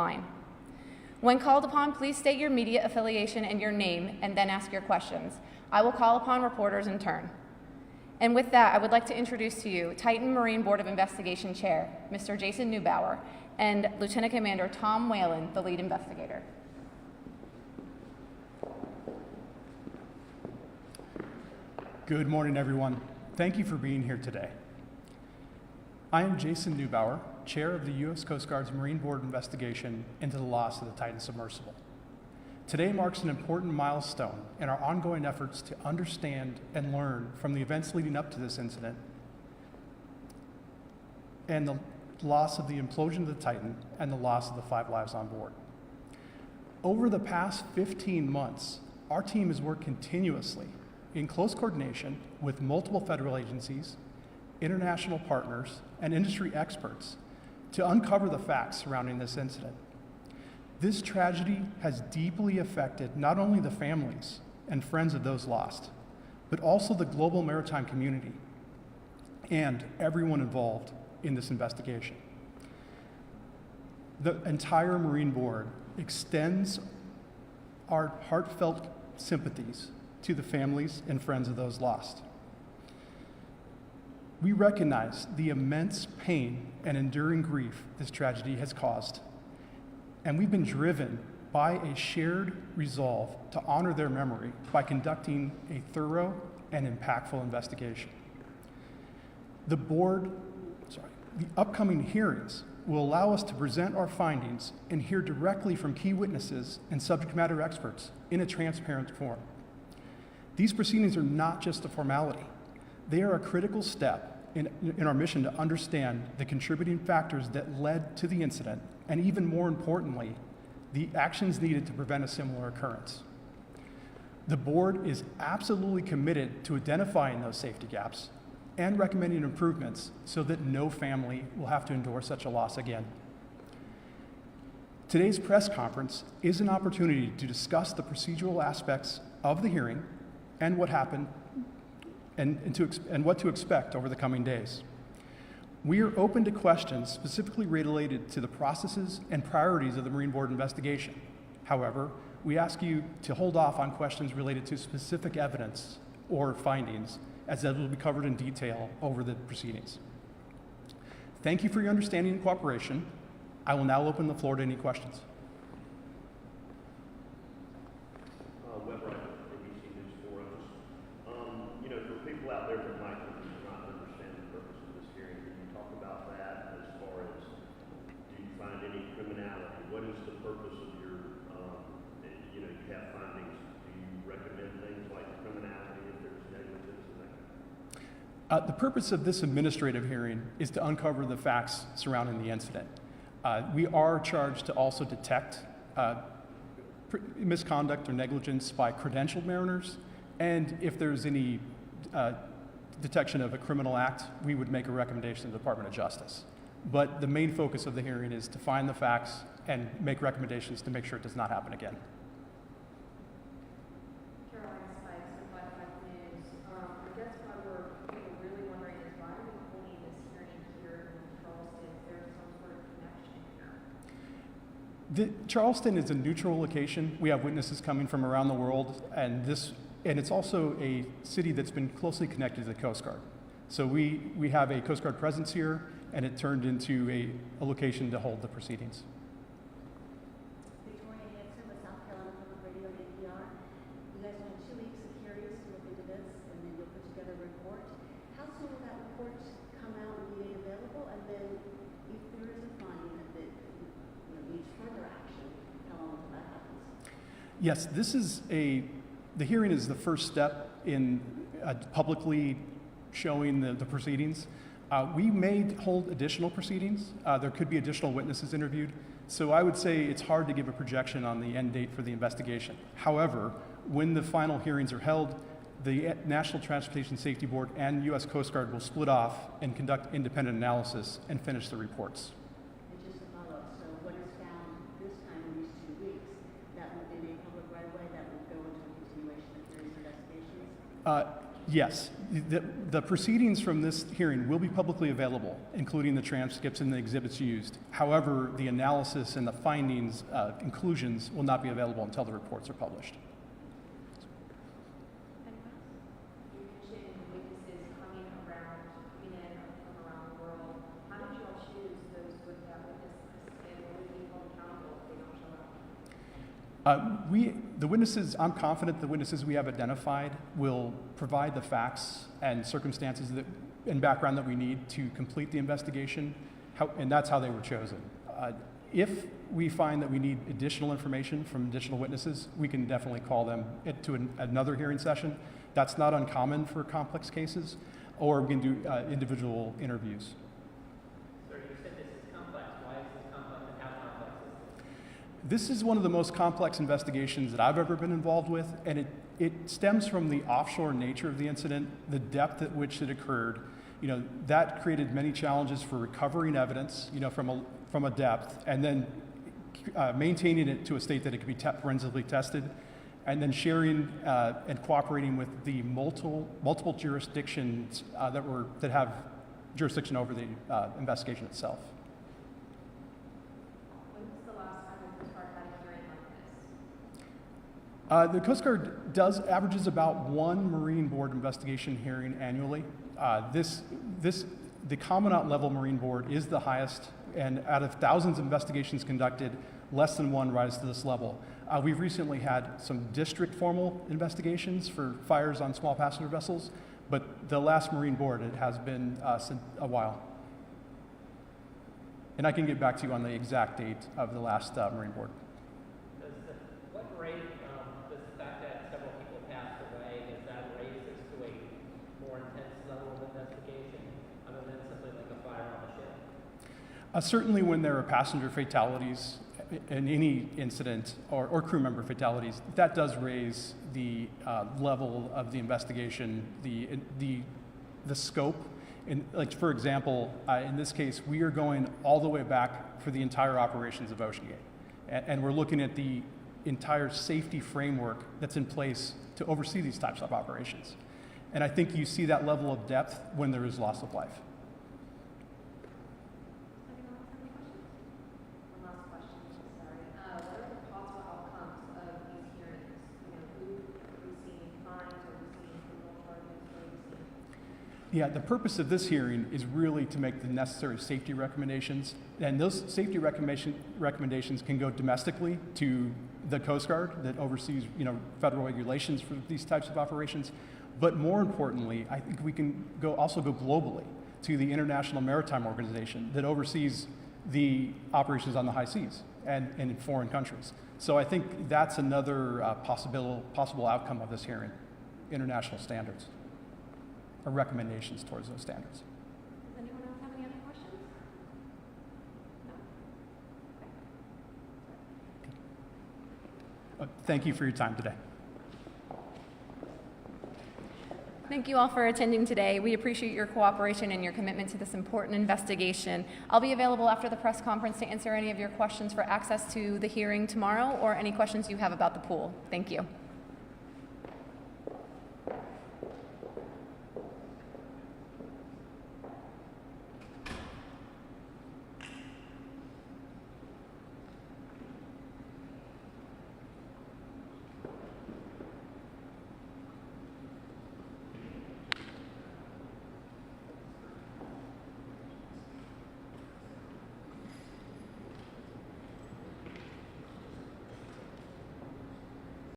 online. When called upon, please state your media affiliation and your name, and then ask your questions. I will call upon reporters in turn. And with that, I would like to introduce to you Titan Marine Board of Investigation Chair, Mr. Jason Neubauer, and Lieutenant Commander Tom Whalen, the lead investigator. Good morning, everyone. Thank you for being here today. I am Jason Neubauer, Chair of the U.S. Coast Guard's Marine Board investigation into the loss of the Titan submersible. Today marks an important milestone in our ongoing efforts to understand and learn from the events leading up to this incident and the loss of the implosion of the Titan and the loss of the 5 lives on board. Over the past 15 months, our team has worked continuously in close coordination with multiple federal agencies, international partners, and industry experts to uncover the facts surrounding this incident. This tragedy has deeply affected not only the families and friends of those lost, but also the global maritime community and everyone involved in this investigation. The entire Marine Board extends our heartfelt sympathies to the families and friends of those lost. We recognize the immense pain and enduring grief this tragedy has caused, and we've been driven by a shared resolve to honor their memory by conducting a thorough and impactful investigation. The upcoming hearings will allow us to present our findings and hear directly from key witnesses and subject matter experts in a transparent form. These proceedings are not just a formality. They are a critical step in our mission to understand the contributing factors that led to the incident, and even more importantly, the actions needed to prevent a similar occurrence. The board is absolutely committed to identifying those safety gaps and recommending improvements so that no family will have to endure such a loss again. Today's press conference is an opportunity to discuss the procedural aspects of the hearing and what happened and what to expect over the coming days. We are open to questions specifically related to the processes and priorities of the Marine Board investigation. However, we ask you to hold off on questions related to specific evidence or findings, as that will be covered in detail over the proceedings. Thank you for your understanding and cooperation. I will now open the floor to any questions. For people out there that might not understand the purpose of this hearing, can you talk about that as far as, do you find any criminality? What is the purpose of your, you have findings, do you recommend things like criminality if there's negligence and that? The purpose of this administrative hearing is to uncover the facts surrounding the incident. We are charged to also detect misconduct or negligence by credentialed mariners, and if there's any detection of a criminal act, we would make a recommendation to the Department of Justice. But the main focus of the hearing is to find the facts and make recommendations to make sure it does not happen again. I guess what people really wondering is why are we holding this hearing here in Charleston? Is there some sort of connection here? Charleston is a neutral location. We have witnesses coming from around the world, and it's also a city that's been closely connected to the Coast Guard. So we have a Coast Guard presence here, and it turned into a location to hold the proceedings. Victoria Hanson with South Carolina Public Radio APR. You guys have 2 weeks of hearings to look into this, and then you'll put together a report. How soon will that report come out and be made available? And then if there is a finding that needs further action, how long until that happens? Yes, the hearing is the first step in publicly showing the proceedings. We may hold additional proceedings. There could be additional witnesses interviewed. So I would say it's hard to give a projection on the end date for the investigation. However, when the final hearings are held, the National Transportation Safety Board and U.S. Coast Guard will split off and conduct independent analysis and finish the reports. And just to follow up, so what is found this time in these 2 weeks, that will be made public right away, that will go into a continuation of hearings and investigations? Yes. The proceedings from this hearing will be publicly available, including the transcripts and the exhibits used. However, the analysis and the findings, conclusions will not be available until the reports are published. You mentioned witnesses coming in from around the world. How did you all choose those with that witness list? And will they be held accountable if they don't show up? The witnesses, I'm confident the witnesses we have identified will provide the facts and circumstances and background that we need to complete the investigation, and that's how they were chosen. If we find that we need additional information from additional witnesses, we can definitely call them to another hearing session. That's not uncommon for complex cases, or we can do individual interviews. Sir, you said this is complex. Why is this complex, and how complex is this? This is one of the most complex investigations that I've ever been involved with, and it stems from the offshore nature of the incident, the depth at which it occurred. That created many challenges for recovering evidence, from a depth, and then maintaining it to a state that it could be forensically tested, and then sharing and cooperating with the multiple jurisdictions that have jurisdiction over the investigation itself. When was the last time the Coast Guard had a hearing like this? The Coast Guard averages about one Marine Board investigation hearing annually. The Commandant level Marine Board is the highest, and out of thousands of investigations conducted, less than one rises to this level. We've recently had some district formal investigations for fires on small passenger vessels, but the last Marine Board, it has been since a while. And I can get back to you on the exact date of the last Marine Board. What rate does the fact that several people passed away, does that raise this to a more intense level of investigation, other than simply like a fire on a ship? Certainly when there are passenger fatalities in any incident or crew member fatalities, that does raise the level of the investigation, the scope. And like, for example, in this case, we are going all the way back for the entire operations of OceanGate. And we're looking at the entire safety framework that's in place to oversee these types of operations. And I think you see that level of depth when there is loss of life. One last question, sorry. What are the possible outcomes of these hearings? Who are we seeing fines? Are we seeing criminal charges? What are we seeing? Yeah, the purpose of this hearing is really to make the necessary safety recommendations. And those safety recommendations can go domestically to the Coast Guard that oversees, federal regulations for these types of operations. But more importantly, I think we can also go globally to the International Maritime Organization that oversees the operations on the high seas and in foreign countries. So I think that's another possible outcome of this hearing, international standards, or recommendations towards those standards. Does anyone else have any other questions? No? Thank you for your time today. Thank you all for attending today. We appreciate your cooperation and your commitment to this important investigation. I'll be available after the press conference to answer any of your questions for access to the hearing tomorrow or any questions you have about the pool. Thank you.